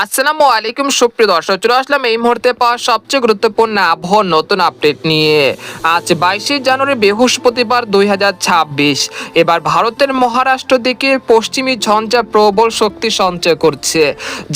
আসসালামু আলাইকুম সুপ্রিয় দর্শক, চলে আসলাম এই মুহূর্তে পাওয়া সবচেয়ে গুরুত্বপূর্ণ আবহাওয়ার নতুন আপডেট নিয়ে। আজ 22শে জানুয়ারি বৃহস্পতিবার 2026। এবার ভারতের মহারাষ্ট্র দিকে পশ্চিমী ঝঞ্ঝা প্রবল শক্তি সঞ্চয় করছে,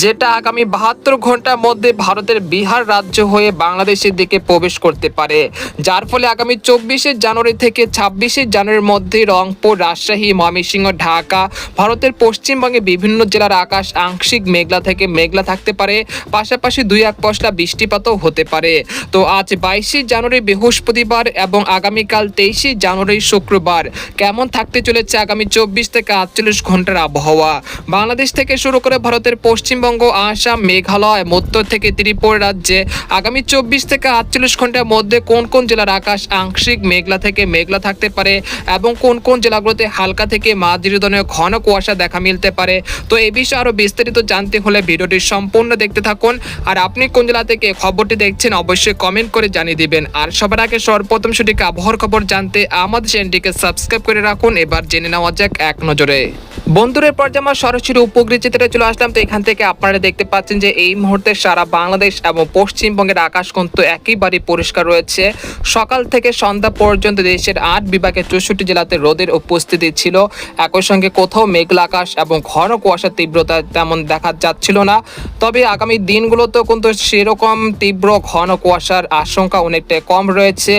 যেটা আগামী 72 ঘন্টার মধ্যে ভারতের বিহার রাজ্য হয়ে বাংলাদেশের দিকে প্রবেশ করতে পারে। যার ফলে আগামী 24শে জানুয়ারি থেকে 26শে জানুয়ারির মধ্যে রংপুর, রাজশাহী, ময়মনসিংহ, ঢাকা, ভারতের পশ্চিমবঙ্গে বিভিন্ন জেলার আকাশ আংশিক মেঘলা থেকে মেঘলা থাকতে পারে, পাশাপাশি দুই এক পশলা বৃষ্টিপাতও হতে পারে। তো আজ 22শে জানুয়ারি বৃহস্পতিবার এবং আগামীকাল 23শে জানুয়ারি শুক্রবার কেমন থাকতে চলেছে আগামী 24 থেকে 48 ঘন্টার আবহাওয়া। বাংলাদেশ থেকে শুরু করে ভারতের পশ্চিমবঙ্গ, আসাম, মেঘালয়, উত্তর থেকে ত্রিপুরা রাজ্যে আগামী 24 থেকে 48 ঘন্টার মধ্যে কোন কোন জেলার আকাশ আংশিক মেঘলা থেকে মেঘলা থাকতে পারে এবং কোন কোন জেলাগুলোতে হালকা থেকে মাঝারি ধরনের ঘন কুয়াশা দেখা মিলতে পারে। তো এই বিষয়ে আরো বিস্তারিত জানতে হলে ভিডিওটি সম্পূর্ণ দেখতে থাকুন। আর আপনি কোন জেলা থেকে খবরটি দেখছেন অবশ্যই কমেন্ট করে জানিয়ে দিবেন। আর সবার আগে সর্বপ্রথম সঠিক আবহাওয়ার খবর জানতে আমাদের চ্যানেলটিকে সাবস্ক্রাইব করে রাখুন। এবার জেনে নেওয়া যাক এক নজরে। বন্ধুদের পর্যায়ে আমরা সরাসরি উপগ্রহ চিত্রে চলে আসলাম। তো এখান থেকে আপনারা দেখতে পাচ্ছেন যে এই মুহূর্তে সারা বাংলাদেশ এবং পশ্চিমবঙ্গের আকাশ কিন্তু একেবারে পরিষ্কার রয়েছে। সকাল থেকে সন্ধ্যা পর্যন্ত দেশের 8 বিভাগের 64 জেলাতে রোদের উপস্থিতি ছিল। একই সঙ্গে কোথাও মেঘলা আকাশ এবং ঘন কুয়াশার তীব্রতা তেমন দেখা যাচ্ছিল না। তবে আগামী দিনগুলোতেও কিন্তু সেরকম তীব্র ঘন কুয়াশার আশঙ্কা অনেকটা কম রয়েছে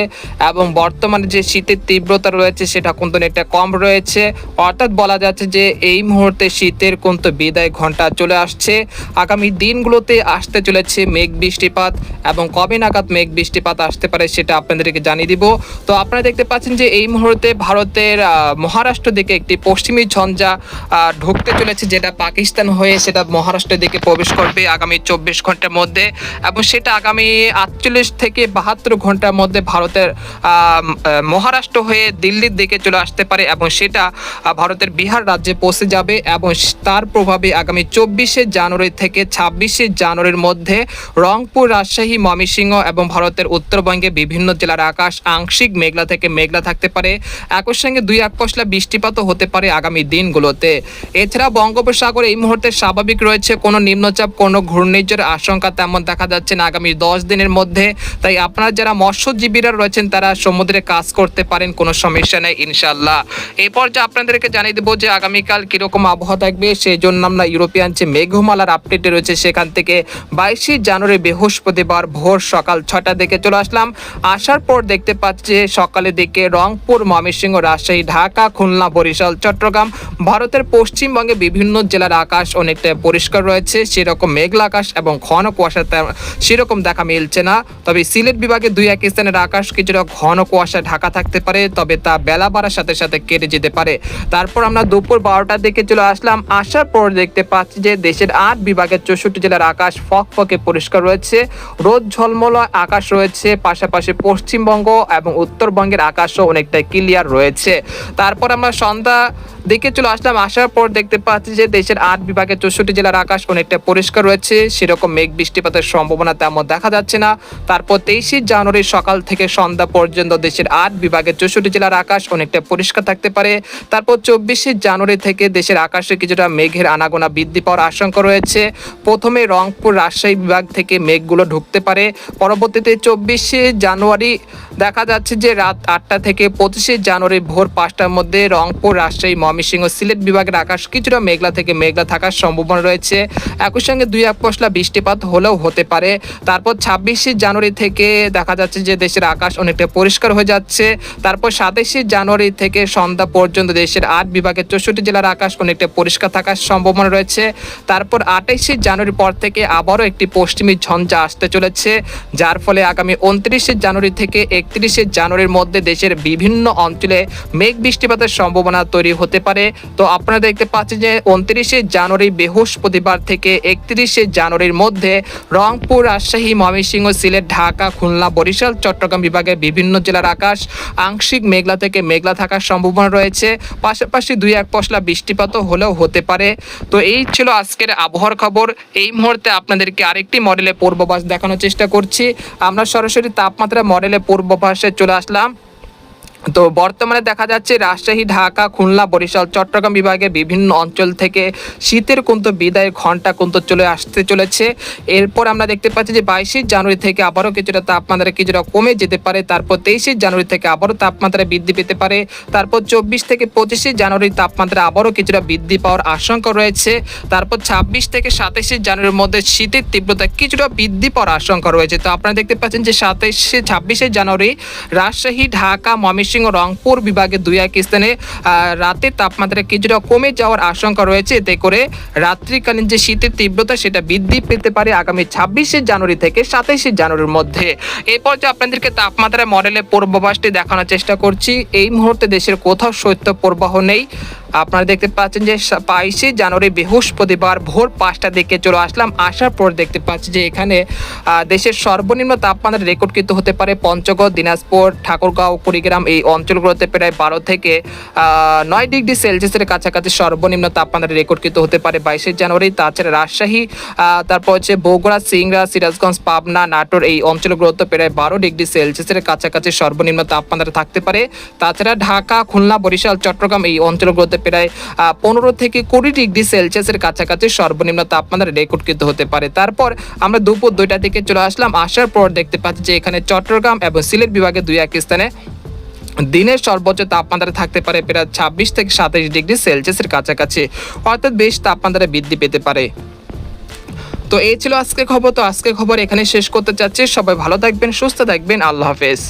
এবং বর্তমানে যে শীতের তীব্রতা রয়েছে সেটা কিন্তু অনেকটা কম রয়েছে। অর্থাৎ বলা যাচ্ছে যে এই মুহূর্তে শীতের কিন্তু বিদায় ঘন্টা চলে আসছে। আগামী দিনগুলোতে আসতে চলেছে মেঘ বৃষ্টিপাত এবং কবে নাগাদ মেঘ বৃষ্টিপাত আসতে পারে সেটা আপনাদেরকে জানিয়ে দিব। তো আপনারা দেখতে পাচ্ছেন যে এই মুহূর্তে ভারতের মহারাষ্ট্র দিকে একটি পশ্চিমী ঝঞ্ঝা ঢুকতে চলেছে, যেটা পাকিস্তান হয়ে সেটা মহারাষ্ট্রের দিকে প্রবেশ করবে আগামী 24 ঘন্টার মধ্যে এবং সেটা আগামী 48 থেকে 72 ঘন্টার মধ্যে ভারতের মহারাষ্ট্র হয়ে দিল্লির দিকে চলে আসতে পারে এবং সেটা ভারতের বিহার রাজ্যে পৌঁছে যাবে এবং তার প্রভাবে আগামী 24শে জানুয়ারি থেকে 26শে জানুয়ারির মধ্যে রংপুর, রাজশাহী, ময়মনসিংহ এবং ভারতের উত্তরবঙ্গে বিভিন্ন জেলার আকাশ আংশিক মেঘলা থেকে মেঘলা থাকতে পারে। একই সঙ্গে দুই এক পশলা বৃষ্টিপাতও হতে পারে আগামী দিনগুলোতে। এছাড়া বঙ্গোপসাগর এই মুহূর্তে স্বাভাবিক রয়েছে, কোনো নিম্নচাপ, কোনো ঘূর্ণিঝড়ের আশঙ্কা তেমন দেখা যাচ্ছে না আগামী 10 দিনের মধ্যে। তাই আপনারা যারা মৎস্যজীবীরা রয়েছেন তারা সমুদ্রে কাজ করতে পারেন, কোনো সমস্যা নেই ইনশাল্লাহ। এই পর্যায়ে আপনাদেরকে জানিয়ে দেবো যে আগামীকাল কিরকম আবহাওয়া থাকবে, সেই জন্য আমরা ইউরোপিয়ান যে মেঘমালার আপডেটে রয়েছে সেখান থেকে 22শে জানুয়ারি বৃহস্পতিবার ভোর সকাল 6টার দিকে চলে আসলাম। আসার পর দেখতে পাচ্ছি সকালের দিকে রংপুর, ময়মনসিংহ, রাজশাহী, ঢাকা, খুলনা, বরিশাল, চট্টগ্রাম, ভারতের পশ্চিমবঙ্গে বিভিন্ন জেলার আকাশ অনেকটা পরিষ্কার রয়েছে, সেরকম মেঘলা আকাশ এবং ঘন কুয়াশা সেরকম দেখা মিলছে না। তবে সিলেট বিভাগে দুই এক স্থানের আকাশ কিছুটা ঘন কুয়াশা ঢাকা থাকতে পারে, তবে তা বেলা বাড়ার সাথে সাথে কেটে যেতে পারে। তারপর আমরা দুপুর 12টার দিকে চলে আসলাম। আসার পর দেখতে পাচ্ছি যে দেশের 8 বিভাগের 64 জেলার আকাশ ফকফকে পরিষ্কার রয়েছে, রোদ ঝলমলে আকাশ রয়েছে, পাশাপাশি পশ্চিমবঙ্গ এবং উত্তরবঙ্গের আকাশও অনেকটা ক্লিয়ার রয়েছে। তারপর আমরা সন্ধ্যা দিকে চলে আসলাম। আসার পর দেখতে পাচ্ছি যে দেশের 8 বিভাগের 64 জেলার আকাশ অনেকটা পরিষ্কার রয়েছে, সেরকম মেঘ বৃষ্টিপাতের সম্ভাবনা তেমন দেখা যাচ্ছে না। তারপর 23শে জানুয়ারি সকাল থেকে সন্ধ্যা পর্যন্ত দেশের 8 বিভাগের 64 জেলার আকাশ অনেকটা পরিষ্কার থাকতে পারে। তারপর 24শে জানুয়ারি থেকে দেশের আকাশে কিছুটা মেঘের আনাগোনা বৃদ্ধি পাওয়ার আশঙ্কা রয়েছে। প্রথমে রংপুর, রাজশাহী বিভাগ থেকে মেঘগুলো ঢুকতে পারে, পরবর্তীতে 24শে জানুয়ারি দেখা যাচ্ছে যে রাত 8টা থেকে 25শে জানুয়ারি ভোর 5টার মধ্যে রংপুর, রাজশাহী, ময়মনসিংহ, সিলেট বিভাগের আকাশ কিছুটা মেঘলা থেকে মেঘলা থাকার সম্ভাবনা রয়েছে। একই সঙ্গে দুই এক পশলা বৃষ্টিপাত হলেও হতে পারে। তারপর 26শে জানুয়ারি থেকে দেখা যাচ্ছে যে দেশের আকাশ অনেকটা পরিষ্কার হয়ে যাচ্ছে। তারপর 27শে জানুয়ারি থেকে সন্ধ্যা পর্যন্ত দেশের 8 বিভাগের 64 জেলার আকাশ অনেকটা পরিষ্কার থাকার সম্ভাবনা রয়েছে। তারপর 28শে জানুয়ারির পর থেকে আবারও একটি পশ্চিমী ঝঞ্ঝা আসতে চলেছে, যার ফলে আগামী 29শে জানুয়ারি থেকে 31শে জানুয়ারির মধ্যে দেশের বিভিন্ন অঞ্চলে মেঘ বৃষ্টিপাতের সম্ভাবনা তৈরি হতে পারে। তো আপনারা দেখতে পাচ্ছেন যে 29শে জানুয়ারি বৃহস্পতিবার থেকে 31শে জানুয়ারির মধ্যে রংপুর, রাজশাহী, ময়মনসিংহ, সিলেট, ঢাকা, খুলনা, বরিশাল, চট্টগ্রাম বিভাগের বিভিন্ন জেলার আকাশ আংশিক মেঘলা থেকে মেঘলা থাকার সম্ভাবনা রয়েছে, পাশাপাশি দুই এক পশলা বৃষ্টিপাতও হলেও হতে পারে। তো এই ছিল আজকের আবহাওয়ার খবর। এই মুহূর্তে আপনাদেরকে আরেকটি মডেলের পূর্বাভাস দেখানোর চেষ্টা করছি। আমরা সরাসরি তাপমাত্রা মডেলের পূর্বাভাসে চলে আসলাম। তো বর্তমানে দেখা যাচ্ছে রাজশাহী, ঢাকা, খুলনা, বরিশাল, চট্টগ্রাম বিভাগের বিভিন্ন অঞ্চল থেকে শীতের কিন্তু বিদায়ের ঘন্টা কিন্তু চলে আসতে চলেছে। এরপর আমরা দেখতে পাচ্ছি যে 22শে জানুয়ারি থেকে আবারও কিছুটা তাপমাত্রা কিছুটা কমে যেতে পারে, তারপর 23শে জানুয়ারি থেকে আবারও তাপমাত্রা বৃদ্ধি পেতে পারে, তারপর 24 থেকে 25শে জানুয়ারি তাপমাত্রা আবারও কিছুটা বৃদ্ধি পাওয়ার আশঙ্কা রয়েছে, তারপর 26 থেকে 27শে জানুয়ারির মধ্যে শীতের তীব্রতা কিছুটা বৃদ্ধি পাওয়ার আশঙ্কা রয়েছে। তো আপনারা দেখতে পাচ্ছেন যে 26শে জানুয়ারি রাজশাহী, ঢাকা, ময়মনসিংহ, রংপুর বিভাগে দুই এক স্থানে রাতের তাপমাত্রা কিছুটা কমে যাওয়ার আশঙ্কা রয়েছে। এতে করে রাত্রিকালীন যে শীতের তীব্রতা সেটা বৃদ্ধি পেতে পারে আগামী 26শে জানুয়ারি থেকে 27শে জানুয়ারির মধ্যে। এরপর যে আপনাদেরকে তাপমাত্রা মডেলের পূর্বাভাসটি দেখানোর চেষ্টা করছি। এই মুহূর্তে দেশের কোথাও শৈত্য প্রবাহ নেই। আপনারা দেখতে পাচ্ছেন যে 22শে জানুয়ারি বৃহস্পতিবার ভোর 5টার দিকে চলে আসলাম। আসার পর দেখতে পাচ্ছি যে এখানে দেশের সর্বনিম্ন তাপমাত্রা রেকর্ড কিন্তু হতে পারে পঞ্চগড়, দিনাজপুর, ঠাকুরগাঁও, কুড়িগ্রাম এই অঞ্চলগুলোতে প্রায় 12 থেকে 9 ডিগ্রি সেলসিয়াসের কাছাকাছি সর্বনিম্ন তাপমাত্রা রেকর্ড কিন্তু হতে পারে 22শে জানুয়ারি। তাছাড়া রাজশাহী, তারপর হচ্ছে বগুড়া, সিংড়া, সিরাজগঞ্জ, পাবনা, নাটোর এই অঞ্চলগুলোতে প্রায় 12 ডিগ্রি সেলসিয়াসের কাছাকাছি সর্বনিম্ন তাপমাত্রা থাকতে পারে। তাছাড়া ঢাকা, খুলনা, বরিশাল, চট্টগ্রাম এই অঞ্চলগুলোতে প্রায় 15 থেকে 20 ডিগ্রি সেলসিয়াসের কাছাকাছি সর্বনিম্ন তাপমাত্রা রেকর্ড কিন্তু হতে পারে। তারপর আমরা দুপুর 2টার দিকে চলে আসলাম। আসার পর দেখতে পাচ্ছি যে এখানে চট্টগ্রাম এবং সিলেট বিভাগে দুই এক স্থানে দিনের সর্বোচ্চ তাপমাত্রা থাকতে পারে প্রায় 26 থেকে 27 ডিগ্রি সেলসিয়াসের কাছাকাছি, অর্থাৎ বেশ তাপমাত্রা বৃদ্ধি পেতে পারে। তো এই ছিল আজকে খবর। তো আজকে খবর এখানে শেষ করতে চাচ্ছি। সবাই ভালো থাকবেন, সুস্থ থাকবেন। আল্লাহ হাফেজ।